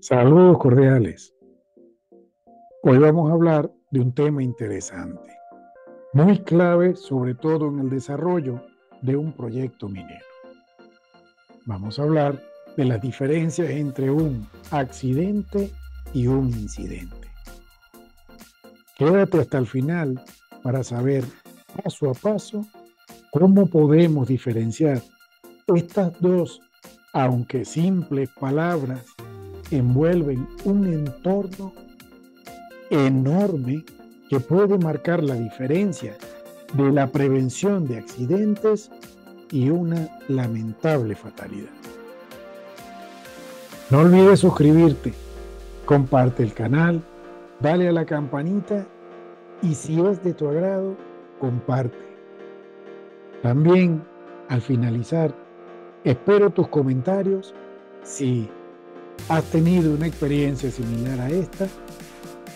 Saludos cordiales. Hoy vamos a hablar de un tema interesante, muy clave, sobre todo en el desarrollo de un proyecto minero. Vamos a hablar de las diferencias entre un accidente y un incidente. Quédate hasta el final para saber paso a paso cómo podemos diferenciar estas dos, aunque simples palabras, envuelven un entorno enorme que puede marcar la diferencia de la prevención de accidentes y una lamentable fatalidad. No olvides suscribirte, comparte el canal, dale a la campanita y si es de tu agrado, comparte. También, al finalizar, espero tus comentarios si has tenido una experiencia similar a esta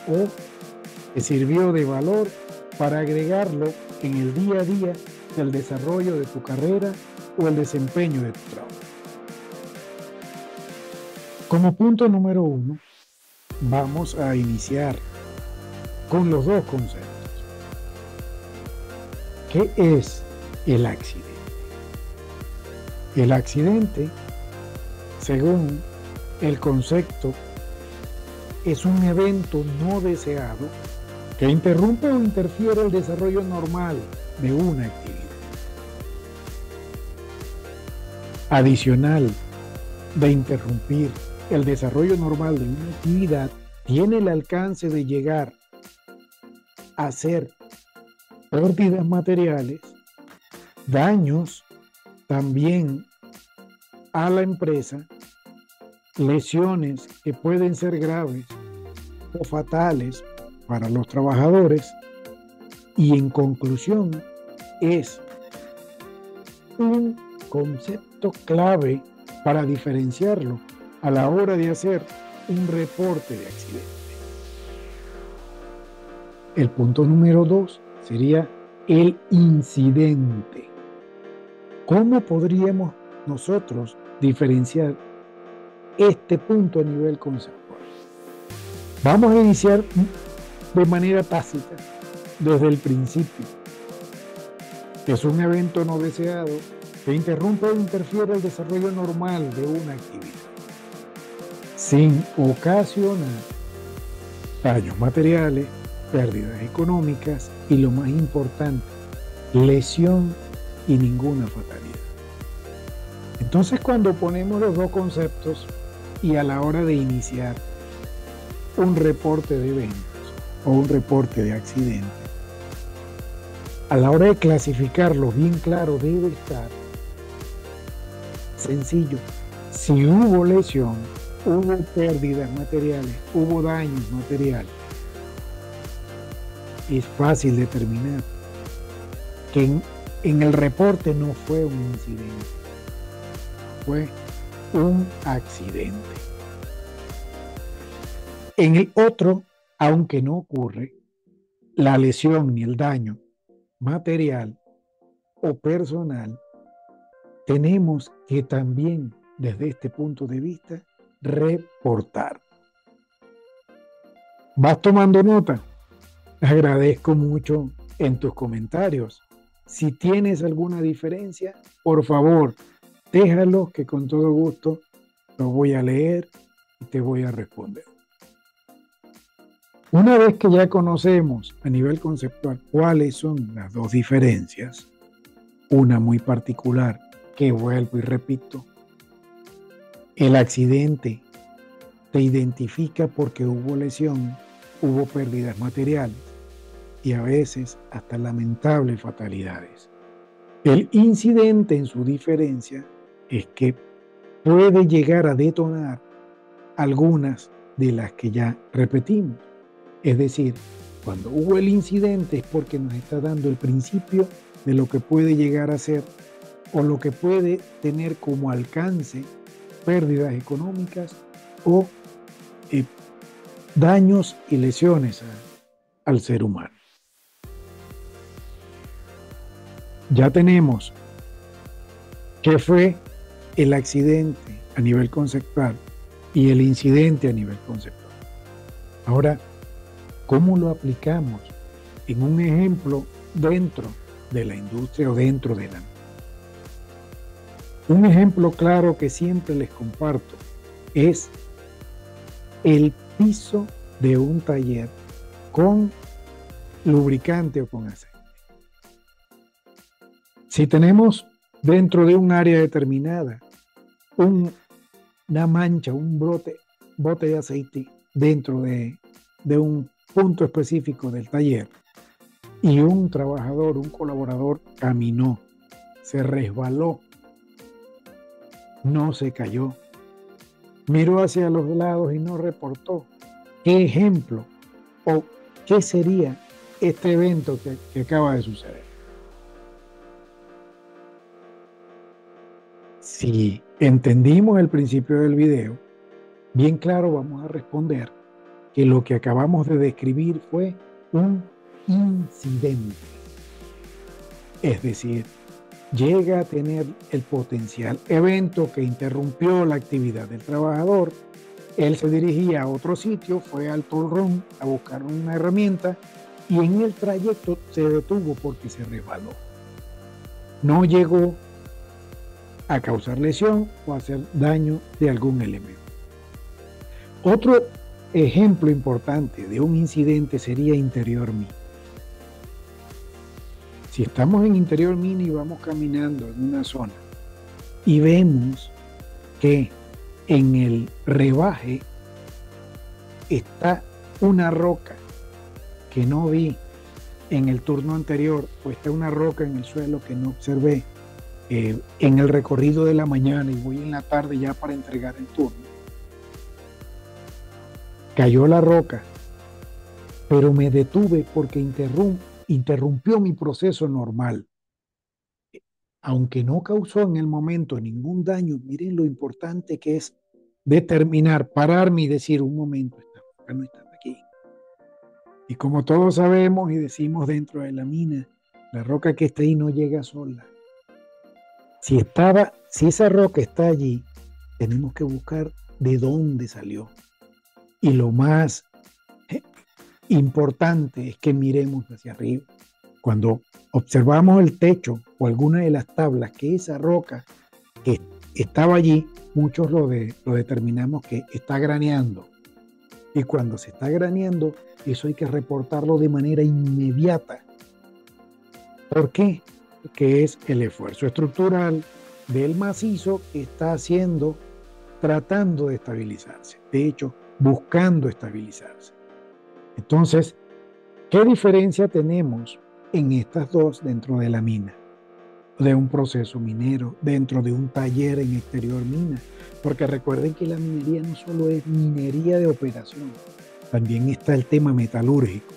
o te sirvió de valor para agregarlo en el día a día del desarrollo de tu carrera o el desempeño de tu trabajo. Como punto número 1, vamos a iniciar con los dos conceptos. ¿Qué es el accidente? El accidente, según el concepto, es un evento no deseado que interrumpe o interfiere el desarrollo normal de una actividad. Adicional de interrumpir el desarrollo normal de una actividad, tiene el alcance de llegar a hacer pérdidas materiales, daños también a la empresa, lesiones que pueden ser graves o fatales para los trabajadores y en conclusión es un concepto clave para diferenciarlo a la hora de hacer un reporte de accidente. El punto número 2 sería el incidente. ¿Cómo podríamos nosotros diferenciar este punto a nivel conceptual? Vamos a iniciar de manera tácita desde el principio. Es un evento no deseado que interrumpe o interfiere el desarrollo normal de una actividad, sin ocasionar daños materiales, pérdidas económicas y, lo más importante, lesión y ninguna fatalidad. Entonces, cuando ponemos los dos conceptos y a la hora de iniciar un reporte de eventos o un reporte de accidente, a la hora de clasificarlo bien claro debe estar sencillo. Si hubo lesión, hubo pérdidas materiales, hubo daños materiales, es fácil determinar que en el reporte no fue un incidente, fue un accidente. En el otro, aunque no ocurre la lesión ni el daño material o personal, tenemos que también, desde este punto de vista, reportar. ¿Vas tomando nota? Agradezco mucho en tus comentarios. Si tienes alguna diferencia, por favor, déjalo que con todo gusto lo voy a leer y te voy a responder. Una vez que ya conocemos a nivel conceptual cuáles son las dos diferencias, una muy particular que vuelvo y repito, el accidente te identifica porque hubo lesión, hubo pérdidas materiales y a veces hasta lamentables fatalidades. El incidente, en su diferencia, es que puede llegar a detonar algunas de las que ya repetimos. Es decir, cuando hubo el incidente es porque nos está dando el principio de lo que puede llegar a ser o lo que puede tener como alcance pérdidas económicas o daños y lesiones al ser humano. Ya tenemos qué fue el accidente a nivel conceptual y el incidente a nivel conceptual. Ahora, ¿cómo lo aplicamos en un ejemplo dentro de la industria o dentro de la... Un ejemplo claro que siempre les comparto es el piso de un taller con lubricante o con aceite. Si tenemos dentro de un área determinada una mancha, un bote de aceite dentro de un punto específico del taller y un trabajador, un colaborador caminó, se resbaló, no se cayó, miró hacia los lados y no reportó, ¿qué ejemplo o qué sería este evento que acaba de suceder? Si entendimos el principio del video, bien claro vamos a responder que lo que acabamos de describir fue un incidente. Es decir, llega a tener el potencial evento que interrumpió la actividad del trabajador. Él se dirigía a otro sitio, fue al tool room a buscar una herramienta y en el trayecto se detuvo porque se resbaló. No llegó a causar lesión o a hacer daño de algún elemento. Otro ejemplo importante de un incidente sería interior mini. Si estamos en interior mini y vamos caminando en una zona y vemos que en el rebaje está una roca que no vi en el turno anterior o está una roca en el suelo que no observé en el recorrido de la mañana y voy en la tarde ya para entregar el turno. Cayó la roca, pero me detuve porque interrumpió mi proceso normal. Aunque no causó en el momento ningún daño, miren lo importante que es determinar, pararme y decir un momento, esta roca no estaba aquí. Y como todos sabemos y decimos dentro de la mina, la roca que está ahí no llega sola. Si esa roca está allí, tenemos que buscar de dónde salió. Y lo más importante es que miremos hacia arriba. Cuando observamos el techo o alguna de las tablas, que esa roca que estaba allí, muchos lo determinamos que está graneando. Y cuando se está graneando, eso hay que reportarlo de manera inmediata. ¿Por qué? Que es el esfuerzo estructural del macizo que está tratando de estabilizarse, de hecho, buscando estabilizarse. Entonces, ¿qué diferencia tenemos en estas dos dentro de la mina? De un proceso minero, dentro de un taller en exterior mina. Porque recuerden que la minería no solo es minería de operación, también está el tema metalúrgico.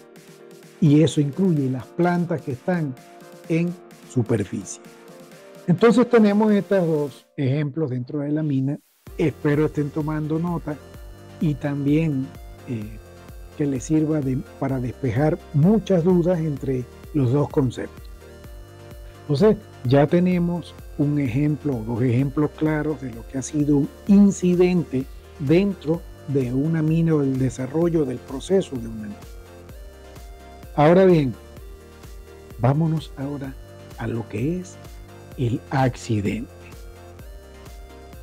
Y eso incluye las plantas que están en superficie. Entonces tenemos estos dos ejemplos dentro de la mina. Espero estén tomando nota y también que les sirva para despejar muchas dudas entre los dos conceptos. Entonces ya tenemos un ejemplo o dos ejemplos claros de lo que ha sido un incidente dentro de una mina o el desarrollo del proceso de una mina. Ahora bien, vámonos ahora a lo que es el accidente.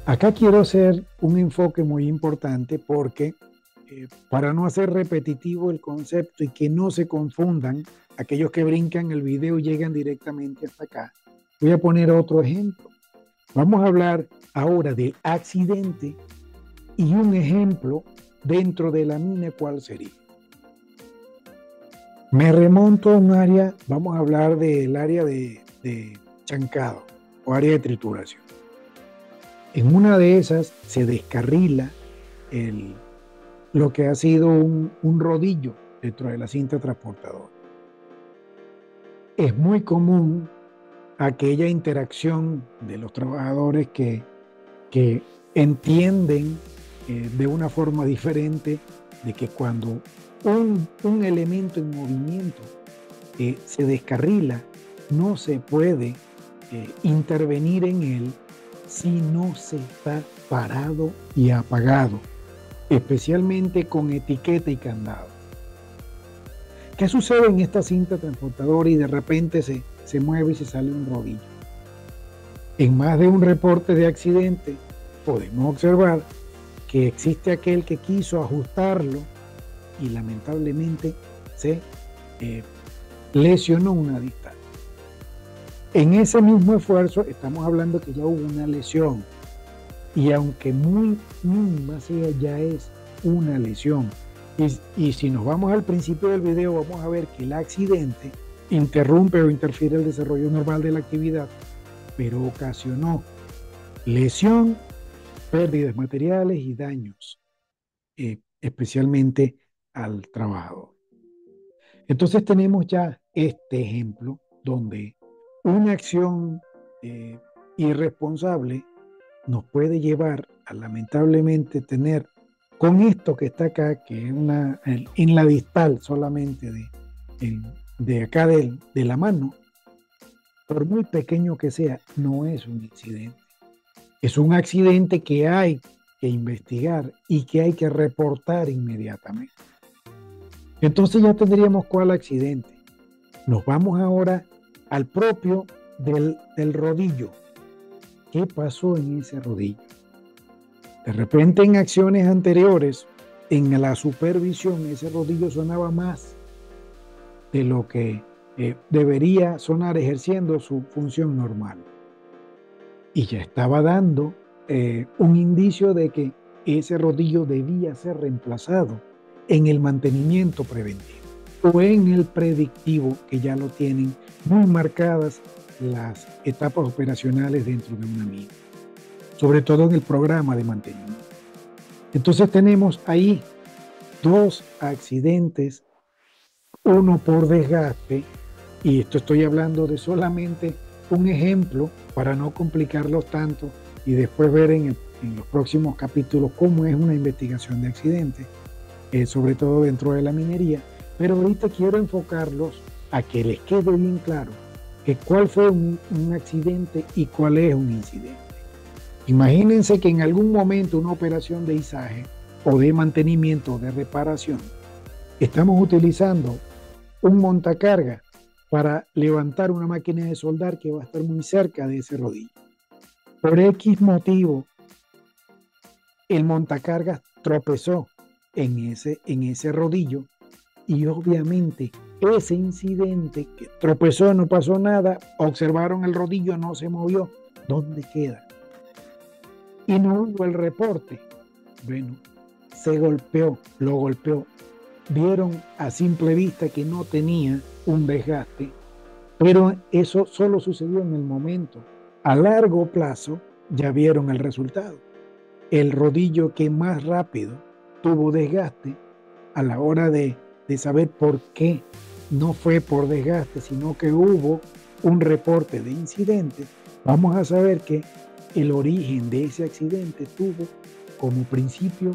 Acá quiero hacer un enfoque muy importante porque para no hacer repetitivo el concepto y que no se confundan aquellos que brincan el video y llegan directamente hasta acá, voy a poner otro ejemplo. Vamos a hablar ahora del accidente y un ejemplo dentro de la mina, ¿cuál sería? Me remonto a un área, vamos a hablar del área de chancado o área de trituración. En una de esas se descarrila lo que ha sido un rodillo dentro de la cinta transportadora. Es muy común aquella interacción de los trabajadores que entienden de una forma diferente de que cuando un elemento en movimiento se descarrila, no se puede intervenir en él si no se está parado y apagado. especialmente con etiqueta y candado. ¿Qué sucede en esta cinta transportadora y de repente se mueve y se sale un rodillo? En más de un reporte de accidente podemos observar que existe aquel que quiso ajustarlo y lamentablemente se lesionó una distancia. En ese mismo esfuerzo estamos hablando que ya hubo una lesión, y aunque muy mínima sea, ya es una lesión. Y si nos vamos al principio del video, vamos a ver que el accidente interrumpe o interfiere el desarrollo normal de la actividad, pero ocasionó lesión, pérdidas materiales y daños, especialmente al trabajador. Entonces tenemos ya este ejemplo donde una acción irresponsable nos puede llevar a lamentablemente tener con esto que está acá, que es en la distal solamente de acá de la mano, por muy pequeño que sea, no es un incidente. Es un accidente que hay que investigar y que hay que reportar inmediatamente. Entonces ya tendríamos cuál accidente. Nos vamos ahora al propio del rodillo. ¿Qué pasó en ese rodillo? De repente en acciones anteriores, en la supervisión, ese rodillo sonaba más de lo que debería sonar ejerciendo su función normal. Y ya estaba dando un indicio de que ese rodillo debía ser reemplazado en el mantenimiento preventivo o en el predictivo, que ya lo tienen muy marcadas las etapas operacionales dentro de una mina, sobre todo en el programa de mantenimiento. Entonces tenemos ahí dos accidentes, uno por desgaste, y esto estoy hablando de solamente un ejemplo para no complicarlos tanto y después ver en los próximos capítulos cómo es una investigación de accidentes, sobre todo dentro de la minería. Pero ahorita quiero enfocarlos a que les quede bien claro que cuál fue un accidente y cuál es un incidente. Imagínense que en algún momento una operación de izaje o de mantenimiento o de reparación estamos utilizando un montacarga para levantar una máquina de soldar que va a estar muy cerca de ese rodillo. Por X motivo, el montacargas tropezó en ese rodillo y obviamente ese incidente que tropezó, no pasó nada, observaron el rodillo, no se movió, ¿dónde queda? Y no hubo el reporte. Bueno, lo golpeó. Vieron a simple vista que no tenía un desgaste, pero eso solo sucedió en el momento. A largo plazo ya vieron el resultado. El rodillo que más rápido tuvo desgaste, a la hora de saber por qué no fue por desgaste, sino que hubo un reporte de incidente, vamos a saber que el origen de ese accidente tuvo como principio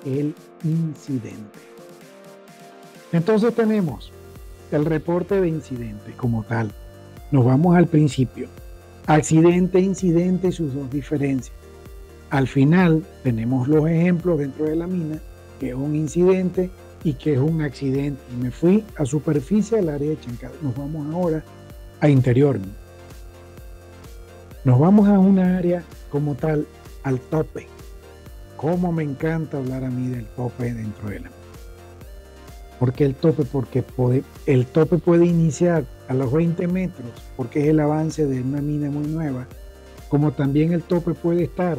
el incidente. Entonces tenemos el reporte de incidente como tal. Nos vamos al principio. Accidente, incidente y sus dos diferencias. Al final tenemos los ejemplos dentro de la mina, que es un incidente y que es un accidente. Y me fui a superficie, al área chancada. Nos vamos ahora a interior. Nos vamos a una área como tal, al tope. Cómo me encanta hablar a mí del tope dentro de la mina. ¿Por qué el tope? Porque el tope puede iniciar a los 20 metros, porque es el avance de una mina muy nueva, como también el tope puede estar,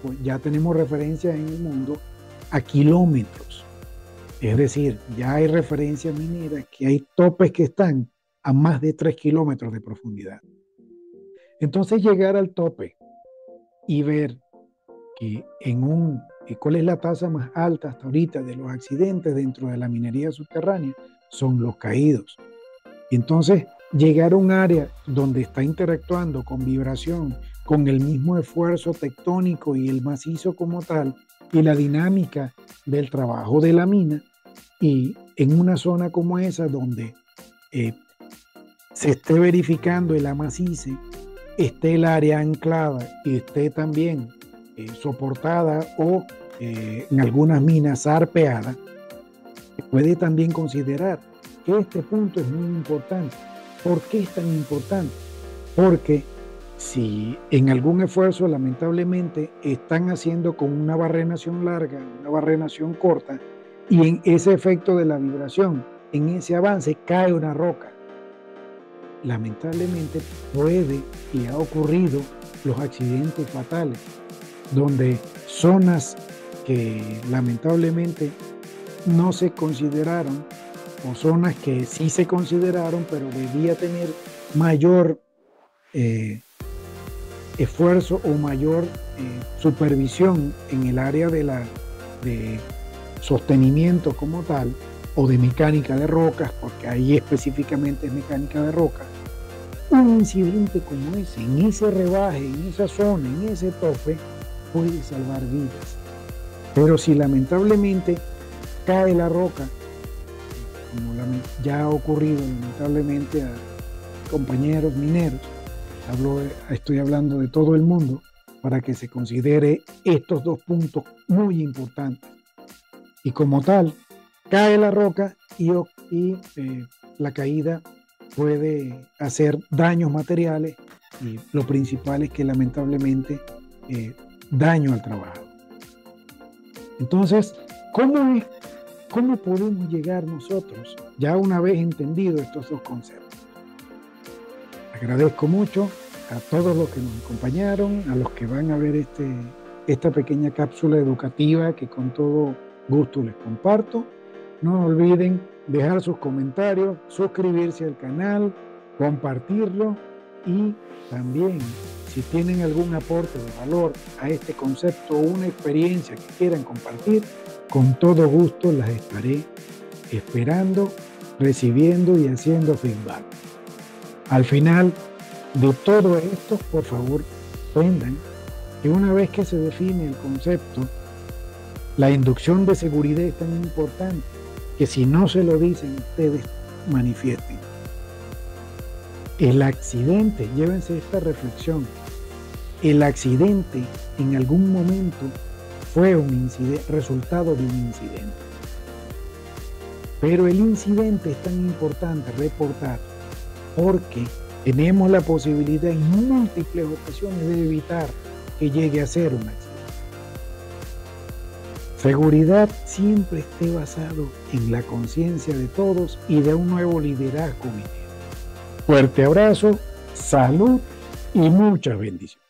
pues ya tenemos referencias en el mundo, a kilómetros. Es decir, ya hay referencias mineras que hay topes que están a más de 3 kilómetros de profundidad. Entonces llegar al tope y ver que cuál es la tasa más alta hasta ahorita de los accidentes dentro de la minería subterránea, son los caídos. Y entonces llegar a un área donde está interactuando con vibración, con el mismo esfuerzo tectónico y el macizo como tal, y la dinámica del trabajo de la mina, y en una zona como esa donde se esté verificando el amacice, esté el área anclada y esté también soportada o en algunas minas arpeadas, se puede también considerar que este punto es muy importante. ¿Por qué es tan importante? Porque si en algún esfuerzo lamentablemente están haciendo con una barrenación larga, una barrenación corta, y en ese efecto de la vibración, en ese avance cae una roca, lamentablemente puede y ha ocurrido los accidentes fatales, donde zonas que lamentablemente no se consideraron, o zonas que sí se consideraron, pero debía tener mayor esfuerzo o mayor supervisión en el área de sostenimiento como tal, o de mecánica de rocas, porque ahí específicamente es mecánica de rocas. Un incidente como ese, en ese rebaje, en esa zona, en ese tope, puede salvar vidas. Pero si lamentablemente cae la roca, como ya ha ocurrido lamentablemente a compañeros mineros, estoy hablando de todo el mundo, para que se considere estos dos puntos muy importantes. Y como tal, cae la roca y la caída puede hacer daños materiales, y lo principal es que lamentablemente daño al trabajo. Entonces, ¿cómo podemos llegar nosotros, ya una vez entendido estos dos conceptos? Agradezco mucho a todos los que nos acompañaron, a los que van a ver esta pequeña cápsula educativa que con todo gusto les comparto. No olviden dejar sus comentarios, suscribirse al canal, compartirlo, y también si tienen algún aporte de valor a este concepto o una experiencia que quieran compartir, con todo gusto las estaré esperando, recibiendo y haciendo feedback. Al final de todo esto, por favor, aprendan que una vez que se define el concepto, la inducción de seguridad es tan importante que si no se lo dicen, ustedes manifiesten. El accidente, llévense esta reflexión, el accidente en algún momento fue resultado de un incidente. Pero el incidente es tan importante reportar porque tenemos la posibilidad en múltiples ocasiones de evitar que llegue a ser un accidente. Seguridad siempre esté basado en la conciencia de todos y de un nuevo liderazgo minero. Fuerte abrazo, salud y muchas bendiciones.